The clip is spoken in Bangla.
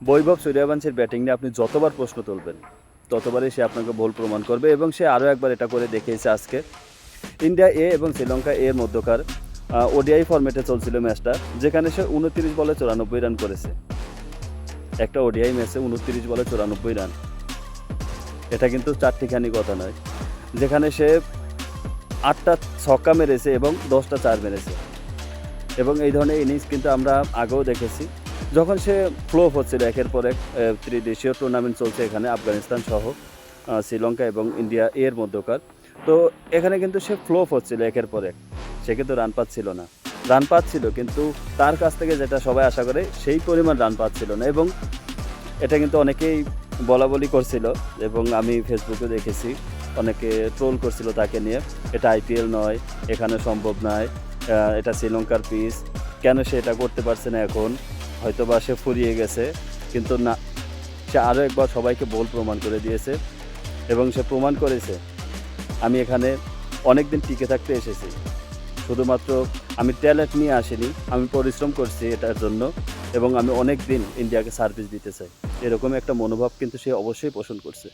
বৈভব সূর্যবংশীর ব্যাটিং নিয়ে আপনি যতবার প্রশ্ন তুলবেন ততবারই সে আপনাকে ভুল প্রমাণ করবে এবং সে আরও একবার এটা করে দেখিয়েছে আজকে। ইন্ডিয়া এ এবং শ্রীলঙ্কা এর মধ্যকার ওডিআই ফরম্যাটে চলছিল ম্যাচটা, যেখানে সে 29 বলে 94 রান করেছে। একটা ওডিআই ম্যাচে 29 বলে 94 রান, এটা কিন্তু চারটিখানি কথা নয়। যেখানে সে 8টা ছক্কা মেরেছে এবং 10টা চার মেরেছে। এবং এই ধরনের ইনিংস কিন্তু আমরা আগেও দেখেছি, যখন সে ফ্লপ হচ্ছিল একের পর এক ত্রিদেশীয় টুর্নামেন্ট চলছে এখানে আফগানিস্তান সহ শ্রীলঙ্কা এবং ইন্ডিয়া এর মধ্যকার। তো এখানে কিন্তু সে ফ্লপ হচ্ছিল একের পর এক, সে কিন্তু রান পাচ্ছিল না। রান পাচ্ছিল কিন্তু তার কাছ থেকে যেটা সবাই আশা করে সেই পরিমাণ রান পাচ্ছিল না, এবং এটা কিন্তু অনেকেই বলাবলি করছিল এবং আমি ফেসবুকে দেখেছি অনেকে ট্রোল করছিল তাকে নিয়ে। এটা আইপিএল নয়, এখানে সম্ভব নয়, এটা শ্রীলঙ্কার পিচ, কেন সে এটা করতে পারছে না এখন, হয়তো বা সে ফুরিয়ে গেছে। কিন্তু না, সে আরও একবার সবাইকে ভুল প্রমাণ করে দিয়েছে এবং সে প্রমাণ করেছে আমি এখানে অনেক দিন টিকে থাকতে এসেছি, শুধুমাত্র আমি ট্যালেন্ট নিয়ে আসিনি, আমি পরিশ্রম করছি এটার জন্য এবং আমি অনেক দিন ইন্ডিয়াকে সার্ভিস দিতে চাই। এরকম একটা মনোভাব কিন্তু সে অবশ্যই পোষণ করছে।